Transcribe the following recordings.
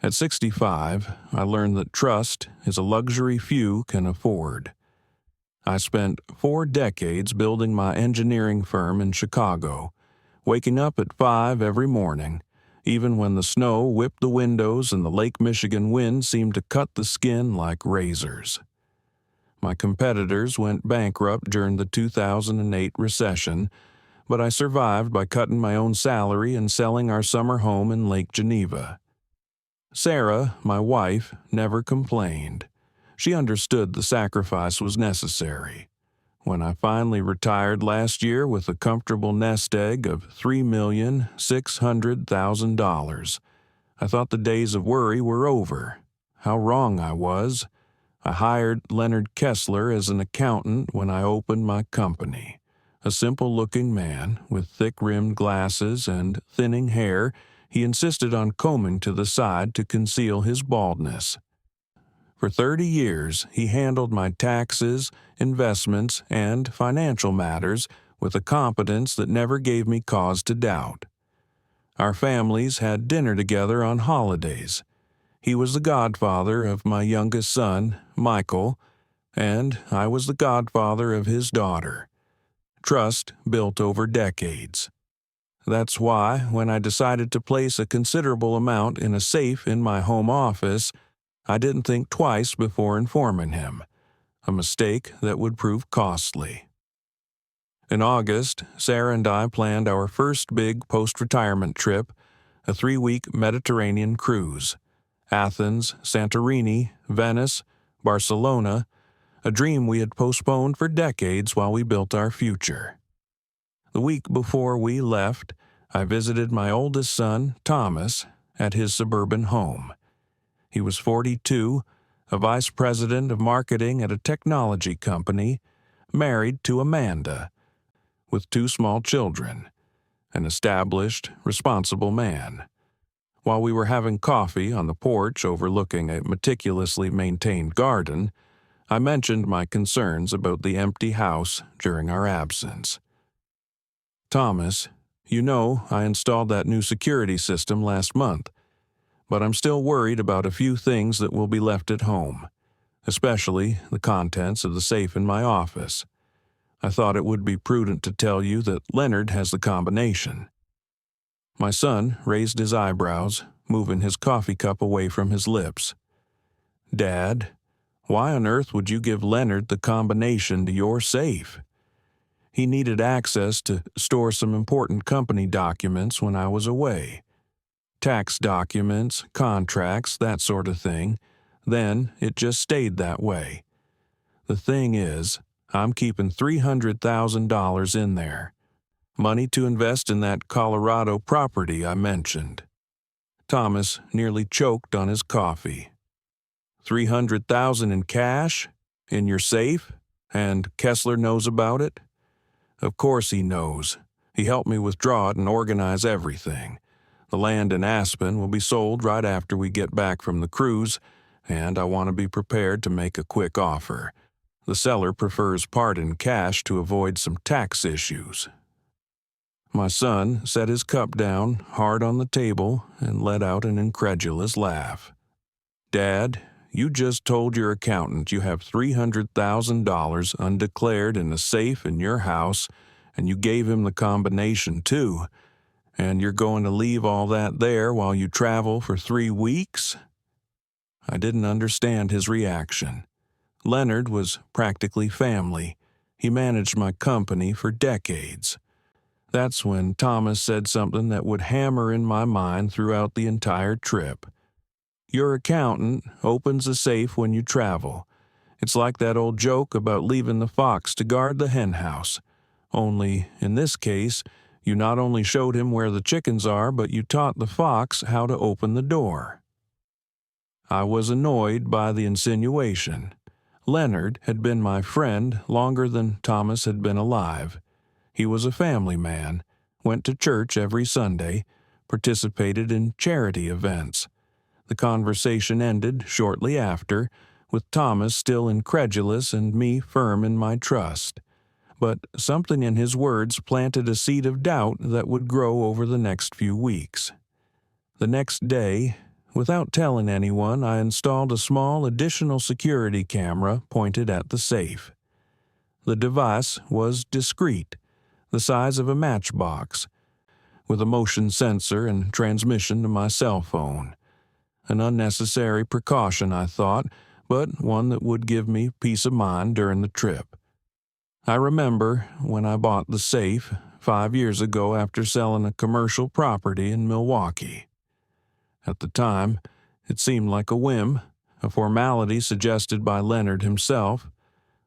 At 65, I learned that trust is a luxury few can afford. I spent 4 decades building my engineering firm in Chicago, waking up at 5 every morning, even when the snow whipped the windows and the Lake Michigan wind seemed to cut the skin like razors. My competitors went bankrupt during the 2008 recession, but I survived by cutting my own salary and selling our summer home in Lake Geneva. Sarah, my wife, never complained. She understood the sacrifice was necessary. When I finally retired last year with a comfortable nest egg of $3,600,000, I thought the days of worry were over. How wrong I was. I hired Leonard Kessler as an accountant when I opened my company. A simple-looking man with thick-rimmed glasses and thinning hair, he insisted on combing to the side to conceal his baldness. For 30 years, he handled my taxes, investments, and financial matters with a competence that never gave me cause to doubt. Our families had dinner together on holidays. He was the godfather of my youngest son, Michael, and I was the godfather of his daughter. Trust built over decades. That's why, when I decided to place a considerable amount in a safe in my home office, I didn't think twice before informing him, a mistake that would prove costly. In August, Sarah and I planned our first big post-retirement trip, a 3-week Mediterranean cruise. Athens, Santorini, Venice, Barcelona, a dream we had postponed for decades while we built our future. The week before we left, I visited my oldest son, Thomas, at his suburban home. He was 42, a vice president of marketing at a technology company, married to Amanda, with 2 small children, an established, responsible man. While we were having coffee on the porch overlooking a meticulously maintained garden, I mentioned my concerns about the empty house during our absence. "Thomas, you know I installed that new security system last month, but I'm still worried about a few things that will be left at home, especially the contents of the safe in my office. I thought it would be prudent to tell you that Leonard has the combination." My son raised his eyebrows, moving his coffee cup away from his lips. "Dad, why on earth would you give Leonard the combination to your safe?" "He needed access to store some important company documents when I was away. Tax documents, contracts, that sort of thing. Then it just stayed that way. The thing is, I'm keeping $300,000 in there. Money to invest in that Colorado property I mentioned." Thomas nearly choked on his coffee. $300,000 in cash? In your safe? And Kessler knows about it? Of course he knows. He helped me withdraw it and organize everything. The land in Aspen will be sold right after we get back from the cruise, and I want to be prepared to make a quick offer. The seller prefers part in cash to avoid some tax issues. My son set his cup down hard on the table and let out an incredulous laugh. "Dad, you just told your accountant you have $300,000 undeclared in a safe in your house, and you gave him the combination too, and you're going to leave all that there while you travel for 3 weeks?" I didn't understand his reaction. Leonard was practically family. He managed my company for decades. That's when Thomas said something that would hammer in my mind throughout the entire trip. "Your accountant opens a safe when you travel. It's like that old joke about leaving the fox to guard the henhouse. Only, in this case, you not only showed him where the chickens are, but you taught the fox how to open the door." I was annoyed by the insinuation. Leonard had been my friend longer than Thomas had been alive. He was a family man, went to church every Sunday, participated in charity events. The conversation ended shortly after, with Thomas still incredulous and me firm in my trust. But something in his words planted a seed of doubt that would grow over the next few weeks. The next day, Without telling anyone, I installed a small additional security camera pointed at the safe. The device was discreet, the size of a matchbox, with a motion sensor and transmission to my cell phone. An unnecessary precaution, I thought, but one that would give me peace of mind during the trip. I remember when I bought the safe 5 years ago after selling a commercial property in Milwaukee. At the time, it seemed like a whim, a formality suggested by Leonard himself,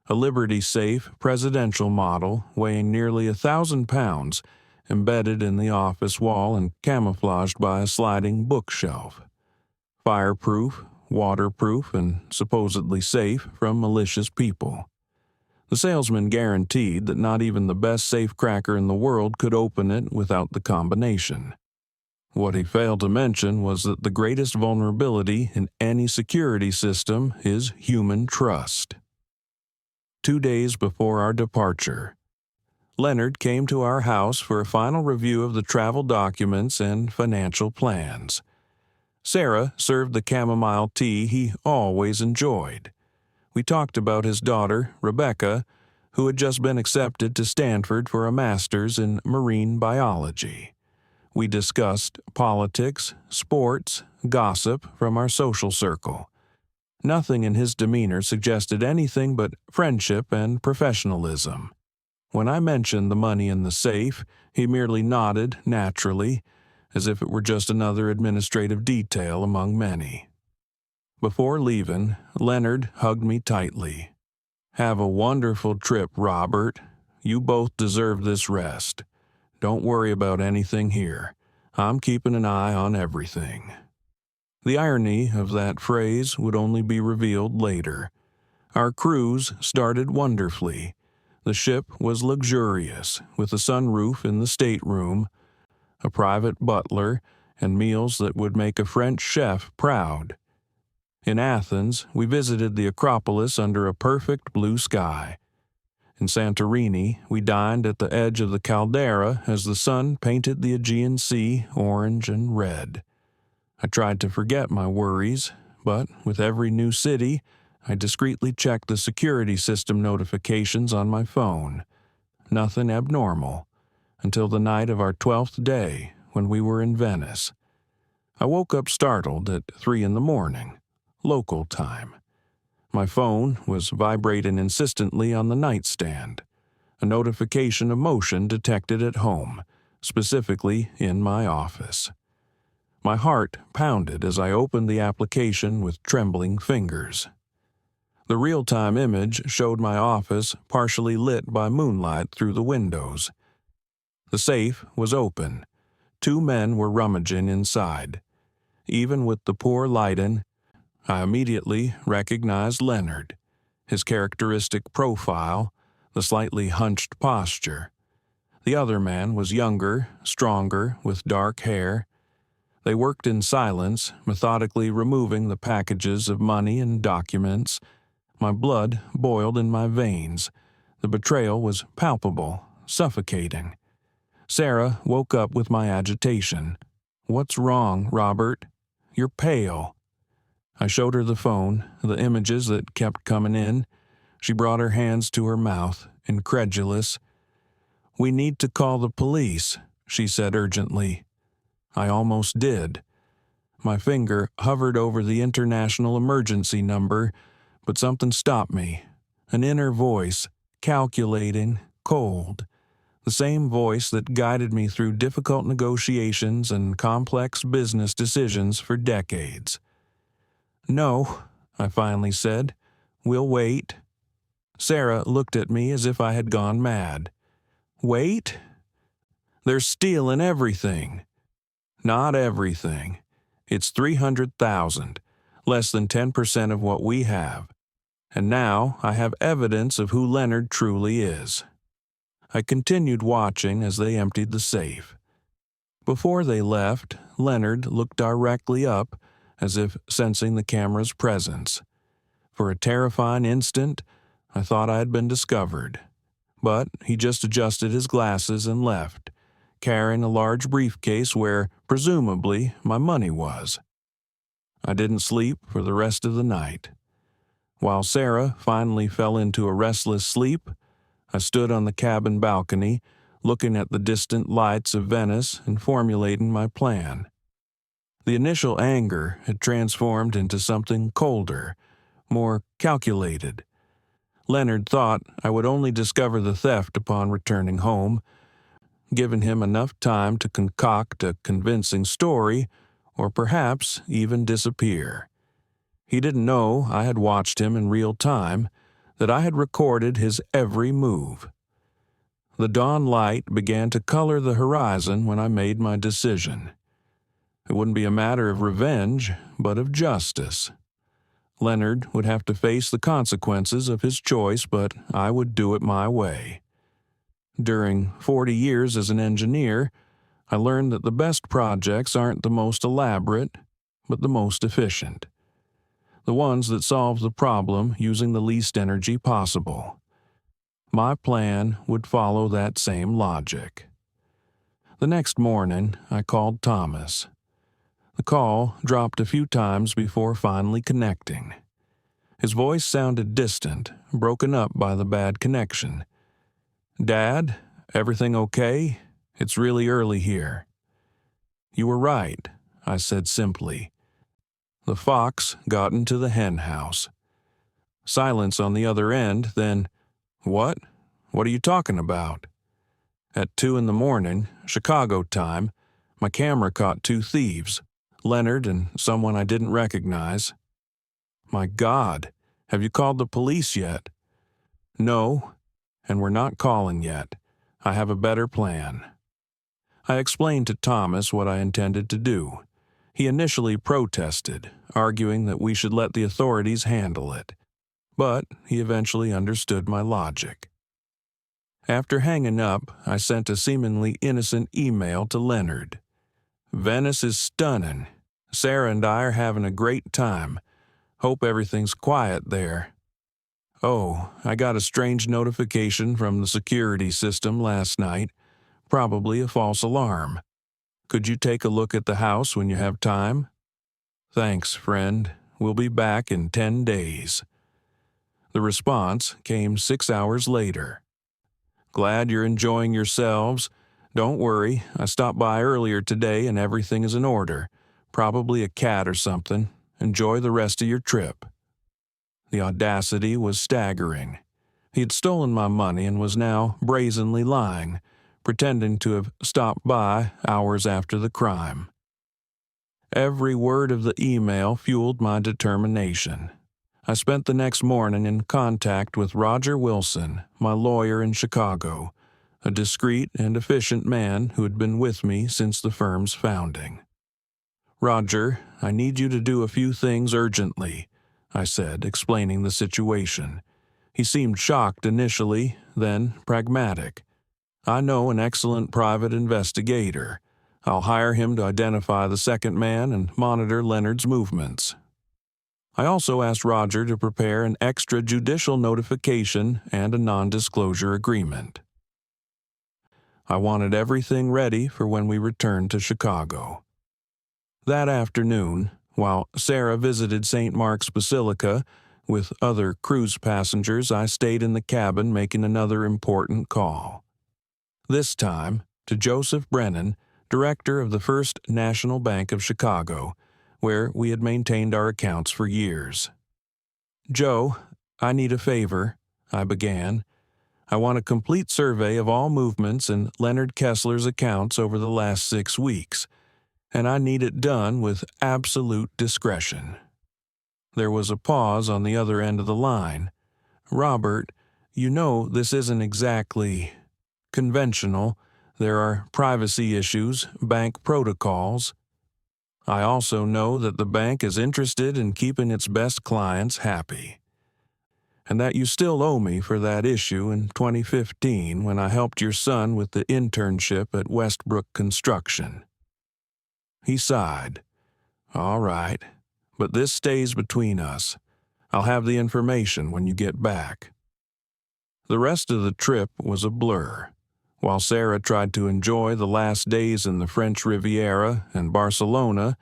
a Liberty Safe presidential model weighing nearly 1,000 pounds, embedded in the office wall and camouflaged by a sliding bookshelf. Fireproof, waterproof, and supposedly safe from malicious people. The salesman guaranteed that not even the best safecracker in the world could open it without the combination. What he failed to mention was that the greatest vulnerability in any security system is human trust. 2 days before our departure, Leonard came to our house for a final review of the travel documents and financial plans. Sarah served the chamomile tea he always enjoyed. We talked about his daughter, Rebecca, who had just been accepted to Stanford for a master's in marine biology. We discussed politics, sports, gossip from our social circle. Nothing in his demeanor suggested anything but friendship and professionalism. When I mentioned the money in the safe, he merely nodded naturally, as if it were just another administrative detail among many. Before leaving, Leonard hugged me tightly. "Have a wonderful trip, Robert. You both deserve this rest. Don't worry about anything here. I'm keeping an eye on everything." The irony of that phrase would only be revealed later. Our cruise started wonderfully. The ship was luxurious, with a sunroof in the stateroom, a private butler, and meals that would make a French chef proud. In Athens, we visited the Acropolis under a perfect blue sky. In Santorini, we dined at the edge of the caldera as the sun painted the Aegean Sea orange and red. I tried to forget my worries, but with every new city, I discreetly checked the security system notifications on my phone. Nothing abnormal, until the night of our 12th day, when we were in Venice. I woke up startled at 3 a.m, local time. My phone was vibrating insistently on the nightstand. A notification of motion detected at home, specifically in my office. My heart pounded as I opened the application with trembling fingers. The real-time image showed my office partially lit by moonlight through the windows. The safe was open. 2 men were rummaging inside. Even with the poor lighting, I immediately recognized Leonard, his characteristic profile, the slightly hunched posture. The other man was younger, stronger, with dark hair. They worked in silence, methodically removing the packages of money and documents. My blood boiled in my veins. The betrayal was palpable, suffocating. Sarah woke up with my agitation. "What's wrong, Robert? You're pale." I showed her the phone, the images that kept coming in. She brought her hands to her mouth, incredulous. "We need to call the police," she said urgently. I almost did. My finger hovered over the international emergency number, but something stopped me. An inner voice, calculating, cold. The same voice that guided me through difficult negotiations and complex business decisions for decades. "No," I finally said. "We'll wait." Sarah looked at me as if I had gone mad. "Wait? They're stealing everything." "Not everything. It's 300,000, less than 10% of what we have. And now I have evidence of who Leonard truly is." I continued watching as they emptied the safe. Before they left, Leonard looked directly up, as if sensing the camera's presence. For a terrifying instant, I thought I had been discovered. But he just adjusted his glasses and left, carrying a large briefcase where, presumably, my money was. I didn't sleep for the rest of the night. While Sarah finally fell into a restless sleep, I stood on the cabin balcony, looking at the distant lights of Venice and formulating my plan. The initial anger had transformed into something colder, more calculated. Leonard thought I would only discover the theft upon returning home, giving him enough time to concoct a convincing story, or perhaps even disappear. He didn't know I had watched him in real time, that I had recorded his every move. The dawn light began to color the horizon when I made my decision. It wouldn't be a matter of revenge, but of justice. Leonard would have to face the consequences of his choice, but I would do it my way. During 40 years as an engineer, I learned that the best projects aren't the most elaborate, but the most efficient. The ones that solve the problem using the least energy possible. My plan would follow that same logic. The next morning, I called Thomas. The call dropped a few times before finally connecting. His voice sounded distant, broken up by the bad connection. "Dad, everything okay? It's really early here." "You were right," I said simply. The fox got into the hen house. Silence on the other end, then, "What? What are you talking about?" At 2 a.m, Chicago time, my camera caught 2 thieves, Leonard and someone I didn't recognize. "My God, have you called the police yet?" "No, and we're not calling yet. I have a better plan." I explained to Thomas what I intended to do. He initially protested, arguing that we should let the authorities handle it. But he eventually understood my logic. After hanging up, I sent a seemingly innocent email to Leonard. "Venice is stunning. Sarah and I are having a great time. Hope everything's quiet there. Oh, I got a strange notification from the security system last night. Probably a false alarm. Could you take a look at the house when you have time? Thanks, friend. We'll be back in 10 days. The response came 6 hours later. "Glad you're enjoying yourselves. Don't worry, I stopped by earlier today and everything is in order. Probably a cat or something. Enjoy the rest of your trip." The audacity was staggering. He had stolen my money and was now brazenly lying, pretending to have stopped by hours after the crime. Every word of the email fueled my determination. I spent the next morning in contact with Roger Wilson, my lawyer in Chicago, a discreet and efficient man who had been with me since the firm's founding. "Roger, I need you to do a few things urgently," I said, explaining the situation. He seemed shocked initially, then pragmatic. "I know an excellent private investigator. I'll hire him to identify the second man and monitor Leonard's movements." I also asked Roger to prepare an extrajudicial notification and a non-disclosure agreement. I wanted everything ready for when we returned to Chicago. That afternoon, while Sarah visited St. Mark's Basilica, with other cruise passengers, I stayed in the cabin making another important call. This time to Joseph Brennan, director of the First National Bank of Chicago, where we had maintained our accounts for years. "Joe, I need a favor," I began. "I want a complete survey of all movements in Leonard Kessler's accounts over the last 6 weeks, and I need it done with absolute discretion." There was a pause on the other end of the line. "Robert, you know this isn't exactly conventional. There are privacy issues, bank protocols. I also know that the bank is interested in keeping its best clients happy, and that you still owe me for that issue in 2015 when I helped your son with the internship at Westbrook Construction." He sighed. "All right, but this stays between us. I'll have the information when you get back." The rest of the trip was a blur. While Sarah tried to enjoy the last days in the French Riviera and Barcelona,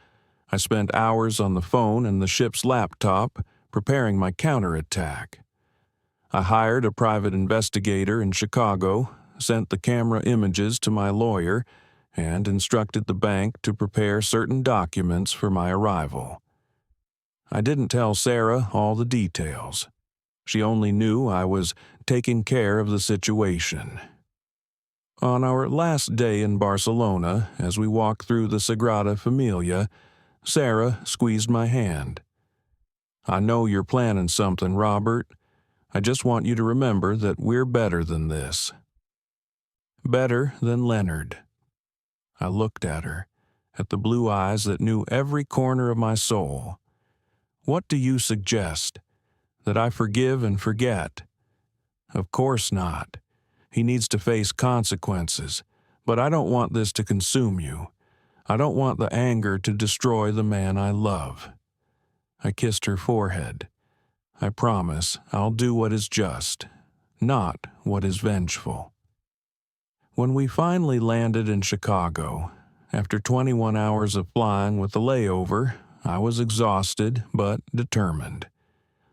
I spent hours on the phone and the ship's laptop preparing my counterattack. I hired a private investigator in Chicago, sent the camera images to my lawyer, and instructed the bank to prepare certain documents for my arrival. I didn't tell Sarah all the details. She only knew I was taking care of the situation. On our last day in Barcelona, as we walked through the Sagrada Familia, Sarah squeezed my hand. "I know you're planning something, Robert. I just want you to remember that we're better than this." Better than Leonard. I looked at her, at the blue eyes that knew every corner of my soul. "What do you suggest? That I forgive and forget?" "Of course not. He needs to face consequences, but I don't want this to consume you. I don't want the anger to destroy the man I love." I kissed her forehead. "I promise I'll do what is just, not what is vengeful." When we finally landed in Chicago, after 21 hours of flying with a layover, I was exhausted but determined.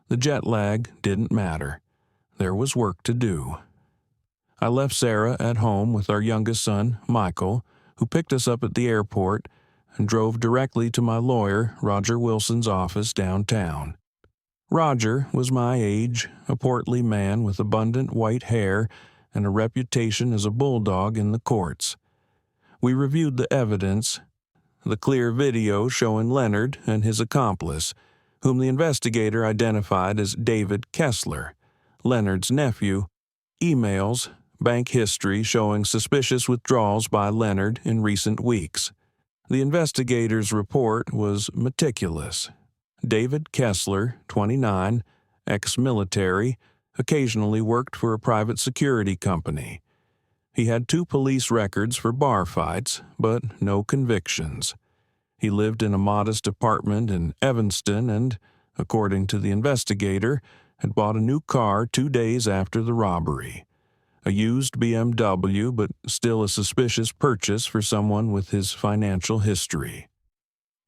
The jet lag didn't matter. There was work to do. I left Sarah at home with our youngest son, Michael, who picked us up at the airport, and drove directly to my lawyer, Roger Wilson's office downtown. Roger was my age, a portly man with abundant white hair and a reputation as a bulldog in the courts. We reviewed the evidence, the clear video showing Leonard and his accomplice, whom the investigator identified as David Kessler, Leonard's nephew, emails, bank history showing suspicious withdrawals by Leonard in recent weeks. The investigator's report was meticulous. David Kessler, 29, ex-military, occasionally worked for a private security company. He had 2 police records for bar fights, but no convictions. He lived in a modest apartment in Evanston and, according to the investigator, had bought a new car 2 days after the robbery. A used BMW, but still a suspicious purchase for someone with his financial history.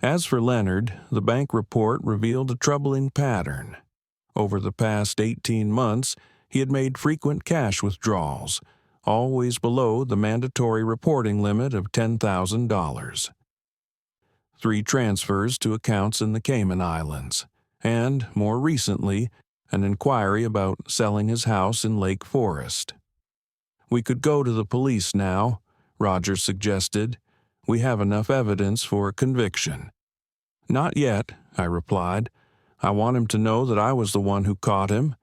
As for Leonard, the bank report revealed a troubling pattern. Over the past 18 months, he had made frequent cash withdrawals, always below the mandatory reporting limit of $10,000. 3 transfers to accounts in the Cayman Islands, and, more recently, an inquiry about selling his house in Lake Forest. "We could go to the police now," Roger suggested. "We have enough evidence for a conviction." "Not yet," I replied. "I want him to know that I was the one who caught him.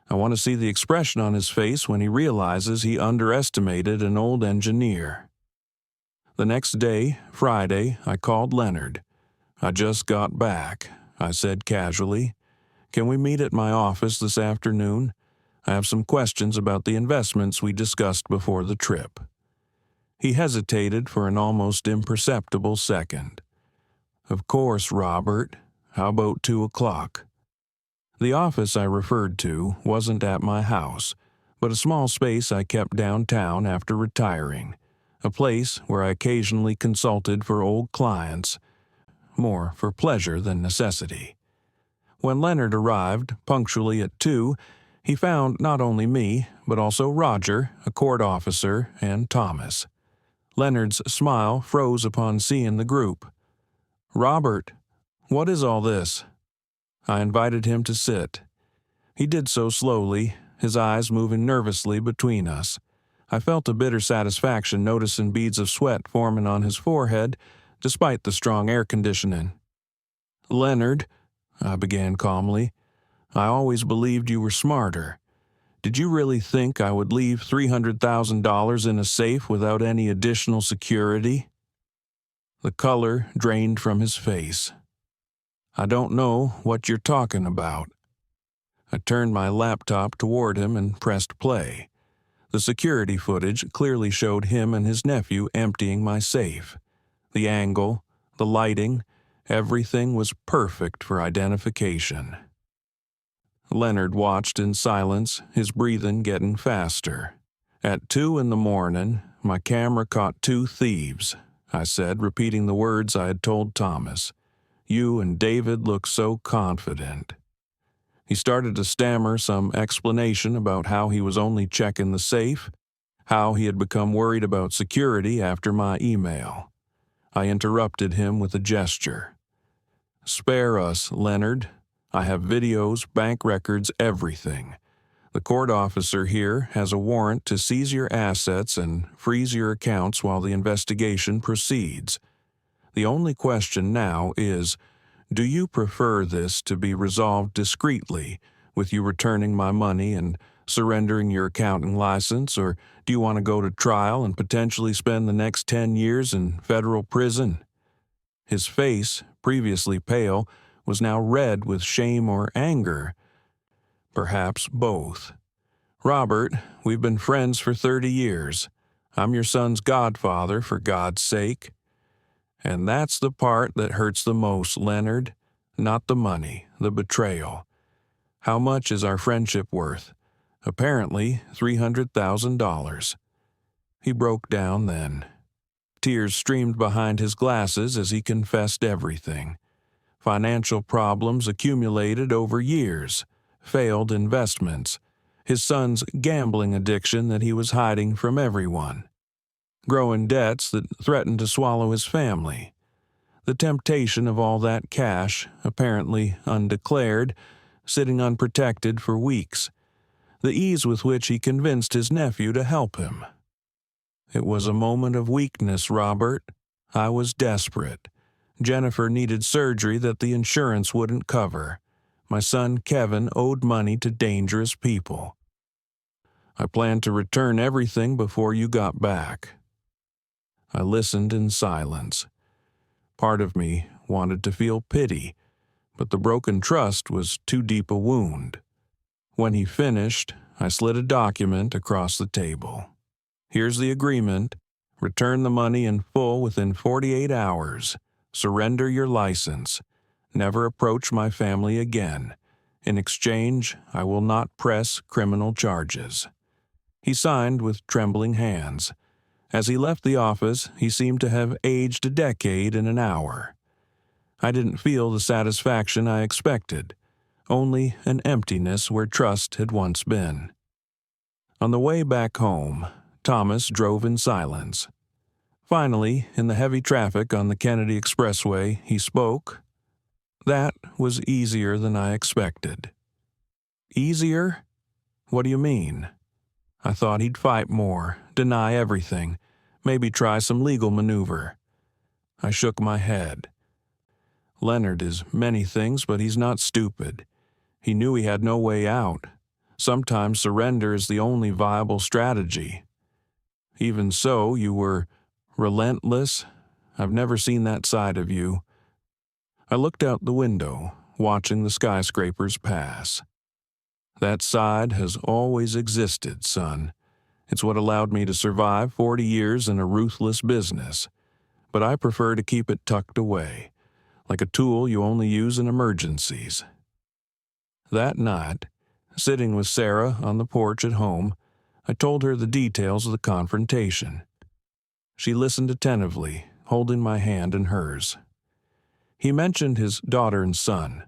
I want to see the expression on his face when he realizes he underestimated an old engineer." The next day, Friday, I called Leonard. "I just got back," I said casually. "Can we meet at my office this afternoon? I have some questions about the investments we discussed before the trip." He hesitated for an almost imperceptible second. "Of course, Robert. How about 2 o'clock? The office I referred to wasn't at my house, but a small space I kept downtown after retiring, a place where I occasionally consulted for old clients, more for pleasure than necessity. When Leonard arrived, punctually at 2, he found not only me, but also Roger, a court officer, and Thomas. Leonard's smile froze upon seeing the group. "Robert, what is all this?" I invited him to sit. He did so slowly, his eyes moving nervously between us. I felt a bitter satisfaction noticing beads of sweat forming on his forehead, despite the strong air conditioning. "Leonard," I began calmly, "I always believed you were smarter. Did you really think I would leave $300,000 in a safe without any additional security?" The color drained from his face. "I don't know what you're talking about." I turned my laptop toward him and pressed play. The security footage clearly showed him and his nephew emptying my safe. The angle, the lighting, everything was perfect for identification. Leonard watched in silence, his breathing getting faster. "At 2 in the morning, my camera caught 2 thieves," I said, repeating the words I had told Thomas. You and David look so confident." He started to stammer some explanation about how he was only checking the safe, how he had become worried about security after my email. I interrupted him with a gesture. "Spare us, Leonard. I have videos, bank records, everything. The court officer here has a warrant to seize your assets and freeze your accounts while the investigation proceeds. The only question now is, do you prefer this to be resolved discreetly, with you returning my money and surrendering your accounting license, or do you want to go to trial and potentially spend the next 10 years in federal prison?" His face, previously pale, was now red with shame or anger. Perhaps both. "Robert, we've been friends for 30 years. I'm your son's godfather, for God's sake. And that's the part that hurts the most, Leonard. Not the money, the betrayal. How much is our friendship worth? Apparently, $300,000. He broke down then. Tears streamed behind his glasses as he confessed everything. Financial problems accumulated over years, failed investments, his son's gambling addiction that he was hiding from everyone, growing debts that threatened to swallow his family, the temptation of all that cash, apparently undeclared, sitting unprotected for weeks, the ease with which he convinced his nephew to help him. It was a moment of weakness, Robert. I was desperate. Jennifer needed surgery that the insurance wouldn't cover. My son Kevin owed money to dangerous people. I planned to return everything before you got back." I listened in silence. Part of me wanted to feel pity, but the broken trust was too deep a wound. When he finished, I slid a document across the table. "Here's the agreement. Return the money in full within 48 hours. Surrender your license. Never approach my family again. In exchange, I will not press criminal charges." He signed with trembling hands. As he left the office, he seemed to have aged a decade in an hour. I didn't feel the satisfaction I expected, only an emptiness where trust had once been. On the way back home, Thomas drove in silence. Finally, in the heavy traffic on the Kennedy Expressway, he spoke. "That was easier than I expected." "Easier? What do you mean?" I thought he'd fight more, deny everything, maybe try some legal maneuver. I shook my head. "Leonard is many things, but he's not stupid. He knew he had no way out. Sometimes surrender is the only viable strategy. Even so, you were relentless. I've never seen that side of you." I looked out the window, watching the skyscrapers pass. "That side has always existed, son. It's what allowed me to survive 40 years in a ruthless business. But I prefer to keep it tucked away, like a tool you only use in emergencies." That night, sitting with Sarah on the porch at home, I told her the details of the confrontation. She listened attentively, holding my hand in hers. "He mentioned his daughter and son,"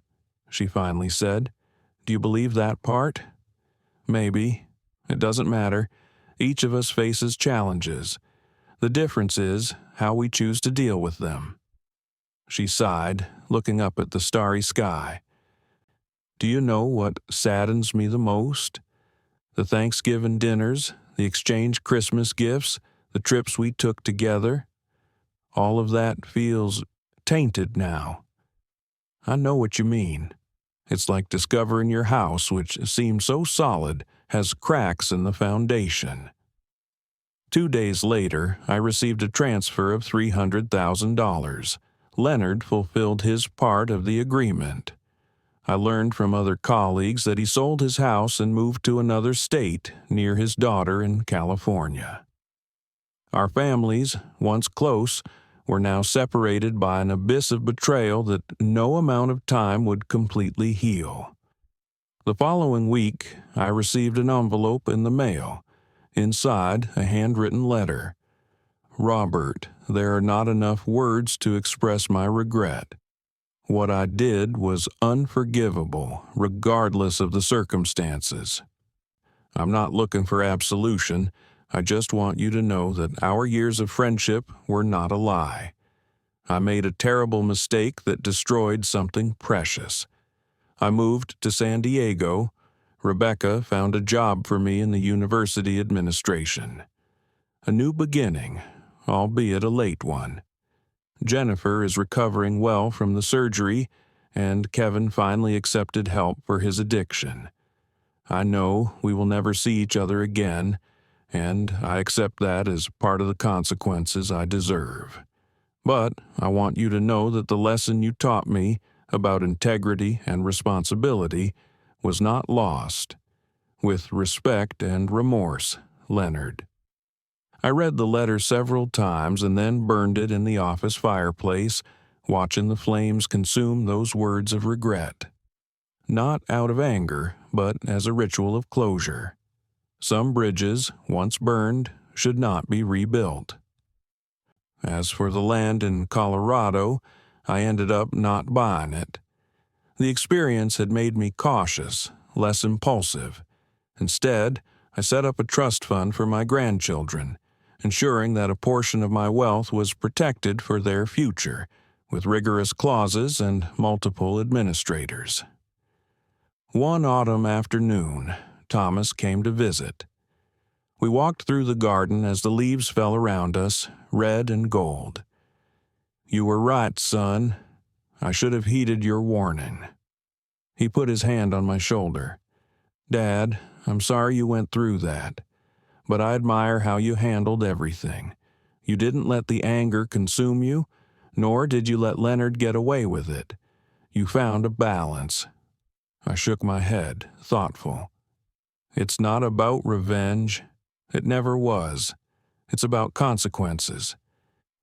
she finally said. "Do you believe that part?" "Maybe. It doesn't matter. Each of us faces challenges. The difference is how we choose to deal with them." She sighed, looking up at the starry sky. "Do you know what saddens me the most? The Thanksgiving dinners, the exchanged Christmas gifts, the trips we took together. All of that feels tainted now." "I know what you mean. It's like discovering your house, which seems so solid, has cracks in the foundation." 2 days later, I received a transfer of $300,000. Leonard fulfilled his part of the agreement. I learned from other colleagues that he sold his house and moved to another state near his daughter in California. Our families, once close, were now separated by an abyss of betrayal that no amount of time would completely heal. The following week, I received an envelope in the mail. Inside, a handwritten letter. "Robert, there are not enough words to express my regret. What I did was unforgivable, regardless of the circumstances. I'm not looking for absolution. I just want you to know that our years of friendship were not a lie. I made a terrible mistake that destroyed something precious. I moved to San Diego. Rebecca found a job for me in the university administration. A new beginning, albeit a late one. Jennifer is recovering well from the surgery, and Kevin finally accepted help for his addiction. I know we will never see each other again, and I accept that as part of the consequences I deserve. But I want you to know that the lesson you taught me about integrity and responsibility was not lost. With respect and remorse, Leonard. I read the letter several times and then burned it in the office fireplace, watching the flames consume those words of regret. Not out of anger, but as a ritual of closure. Some bridges, once burned, should not be rebuilt. As for the land in Colorado, I ended up not buying it. The experience had made me cautious, less impulsive. Instead, I set up a trust fund for my grandchildren, ensuring that a portion of my wealth was protected for their future, with rigorous clauses and multiple administrators. One autumn afternoon, Thomas came to visit. We walked through the garden as the leaves fell around us, red and gold. "You were right, son. I should have heeded your warning." He put his hand on my shoulder. "Dad, I'm sorry you went through that. But I admire how you handled everything. You didn't let the anger consume you, nor did you let Leonard get away with it. You found a balance." I shook my head, thoughtful. "It's not about revenge. It never was. It's about consequences.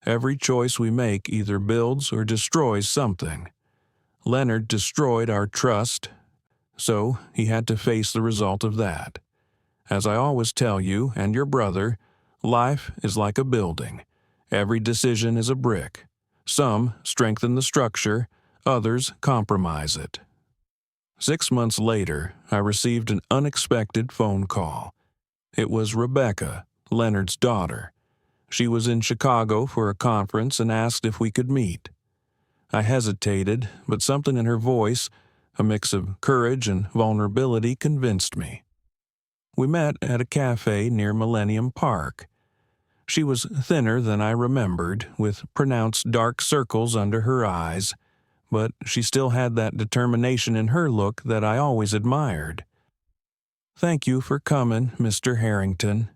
Every choice we make either builds or destroys something. Leonard destroyed our trust, so he had to face the result of that. As I always tell you and your brother, life is like a building. Every decision is a brick. Some strengthen the structure, others compromise it." 6 months later, I received an unexpected phone call. It was Rebecca, Leonard's daughter. She was in Chicago for a conference and asked if we could meet. I hesitated, but something in her voice, a mix of courage and vulnerability, convinced me. We met at a cafe near Millennium Park. She was thinner than I remembered, with pronounced dark circles under her eyes, but she still had that determination in her look that I always admired. "Thank you for coming, Mr. Harrington."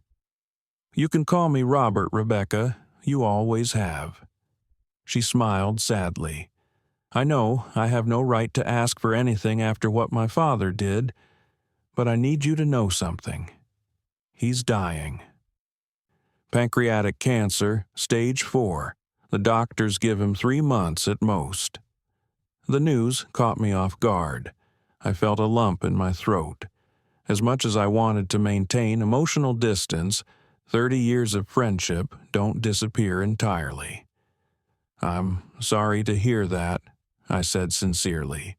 "You can call me Robert, Rebecca. You always have." She smiled sadly. "I know I have no right to ask for anything after what my father did, but I need you to know something. He's dying. Pancreatic cancer, stage 4. The doctors give him 3 months at most." The news caught me off guard. I felt a lump in my throat. As much as I wanted to maintain emotional distance, 30 years of friendship don't disappear entirely. "I'm sorry to hear that," I said sincerely.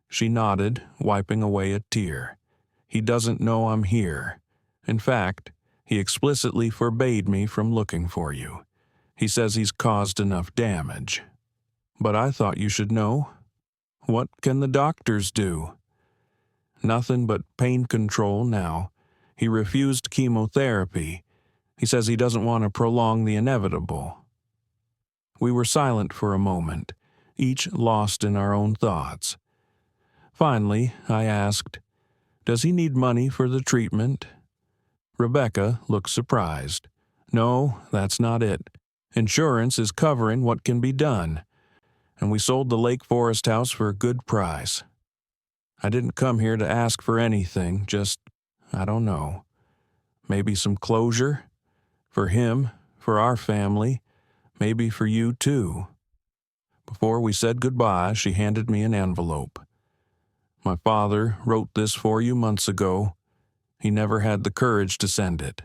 She nodded, wiping away a tear. "He doesn't know I'm here. In fact, he explicitly forbade me from looking for you. He says he's caused enough damage." "But I thought you should know. What can the doctors do?" "Nothing but pain control now. He refused chemotherapy. He says he doesn't want to prolong the inevitable." We were silent for a moment, each lost in our own thoughts. Finally, I asked, "Does he need money for the treatment?" Rebecca looked surprised. "No, that's not it. Insurance is covering what can be done, and we sold the Lake Forest house for a good price. I didn't come here to ask for anything, just, I don't know, maybe some closure? For him, for our family, maybe for you too." Before we said goodbye, she handed me an envelope. "My father wrote this for you months ago. He never had the courage to send it."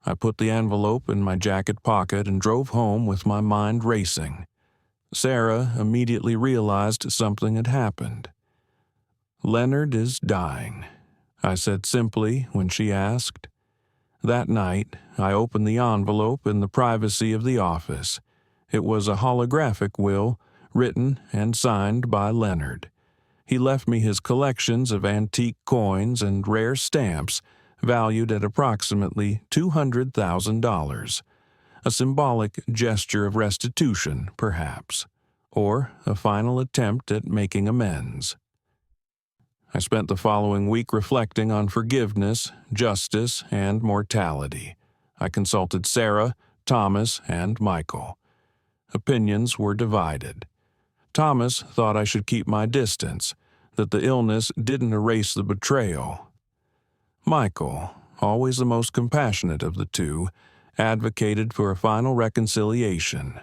I put the envelope in my jacket pocket and drove home with my mind racing. Sarah immediately realized something had happened. "Leonard is dying," I said simply when she asked. That night, I opened the envelope in the privacy of the office. It was a holographic will, written and signed by Leonard. He left me his collections of antique coins and rare stamps, valued at approximately $200,000. A symbolic gesture of restitution, perhaps, or a final attempt at making amends. I spent the following week reflecting on forgiveness, justice, and mortality. I consulted Sarah, Thomas, and Michael. Opinions were divided. Thomas thought I should keep my distance, that the illness didn't erase the betrayal. Michael, always the most compassionate of the two, advocated for a final reconciliation.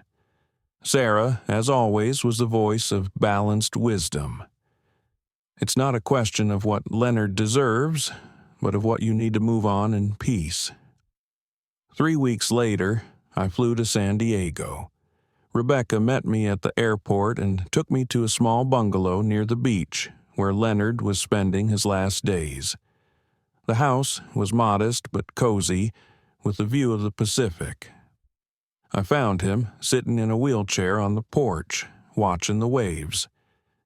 Sarah, as always, was the voice of balanced wisdom. It's not a question of what Leonard deserves, but of what you need to move on in peace. 3 weeks later, I flew to San Diego. Rebecca met me at the airport and took me to a small bungalow near the beach, where Leonard was spending his last days. The house was modest but cozy, with a view of the Pacific. I found him sitting in a wheelchair on the porch, watching the waves.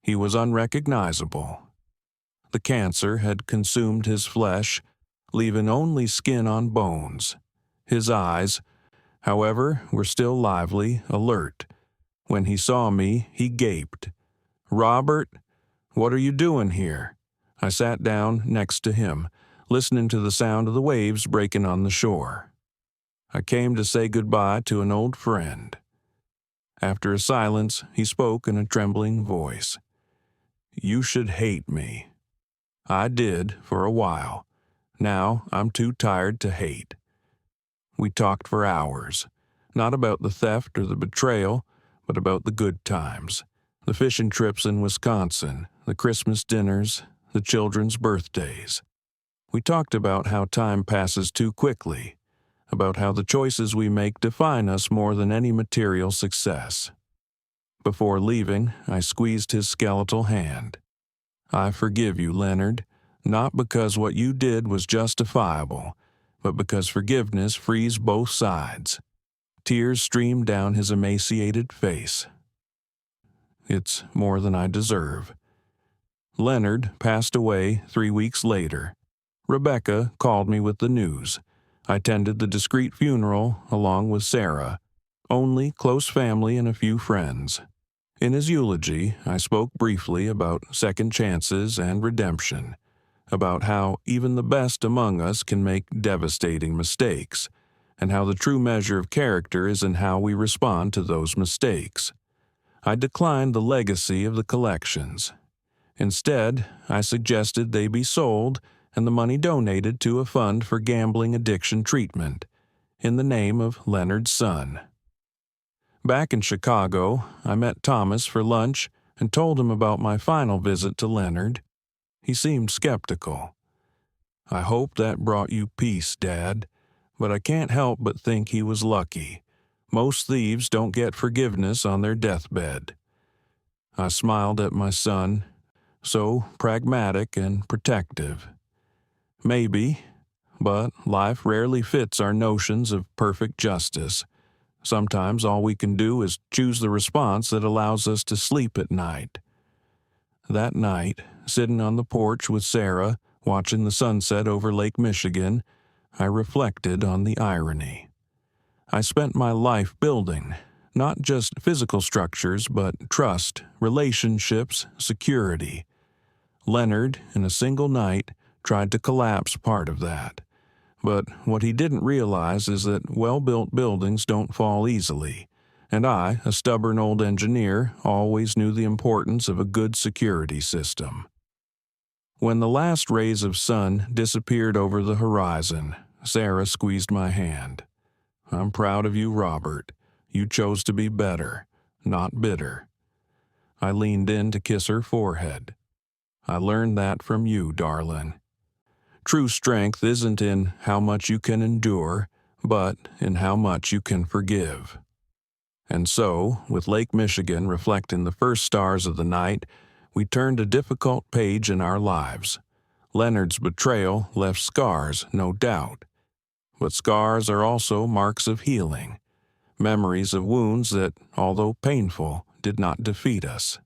He was unrecognizable. The cancer had consumed his flesh, leaving only skin on bones. His eyes, however, were still lively, alert. When he saw me, he gaped. "Robert, what are you doing here?" I sat down next to him, listening to the sound of the waves breaking on the shore. "I came to say goodbye to an old friend." After a silence, he spoke in a trembling voice. "You should hate me." I did for a while. Now I'm too tired to hate. We talked for hours, not about the theft or the betrayal, but about the good times, the fishing trips in Wisconsin, the Christmas dinners, the children's birthdays. We talked about how time passes too quickly, about how the choices we make define us more than any material success. Before leaving, I squeezed his skeletal hand. "I forgive you, Leonard, not because what you did was justifiable, but because forgiveness frees both sides." Tears streamed down his emaciated face. "It's more than I deserve." Leonard passed away 3 weeks later. Rebecca called me with the news. I attended the discreet funeral along with Sarah, only close family and a few friends. In his eulogy, I spoke briefly about second chances and redemption, about how even the best among us can make devastating mistakes, and how the true measure of character is in how we respond to those mistakes. I declined the legacy of the collections. Instead, I suggested they be sold and the money donated to a fund for gambling addiction treatment, in the name of Leonard's son. Back in Chicago, I met Thomas for lunch and told him about my final visit to Leonard. He seemed skeptical. "I hope that brought you peace, Dad, but I can't help but think he was lucky. Most thieves don't get forgiveness on their deathbed." I smiled at my son, so pragmatic and protective. "Maybe, but life rarely fits our notions of perfect justice. Sometimes all we can do is choose the response that allows us to sleep at night." That night, sitting on the porch with Sarah, watching the sunset over Lake Michigan, I reflected on the irony. I spent my life building, not just physical structures, but trust, relationships, security. Leonard, in a single night, tried to collapse part of that. But what he didn't realize is that well-built buildings don't fall easily, and I, a stubborn old engineer, always knew the importance of a good security system. When the last rays of sun disappeared over the horizon, Sarah squeezed my hand. "I'm proud of you, Robert. You chose to be better, not bitter." I leaned in to kiss her forehead. "I learned that from you, darling. True strength isn't in how much you can endure, but in how much you can forgive." And so, with Lake Michigan reflecting the first stars of the night, we turned a difficult page in our lives. Leonard's betrayal left scars, no doubt. But scars are also marks of healing, memories of wounds that, although painful, did not defeat us.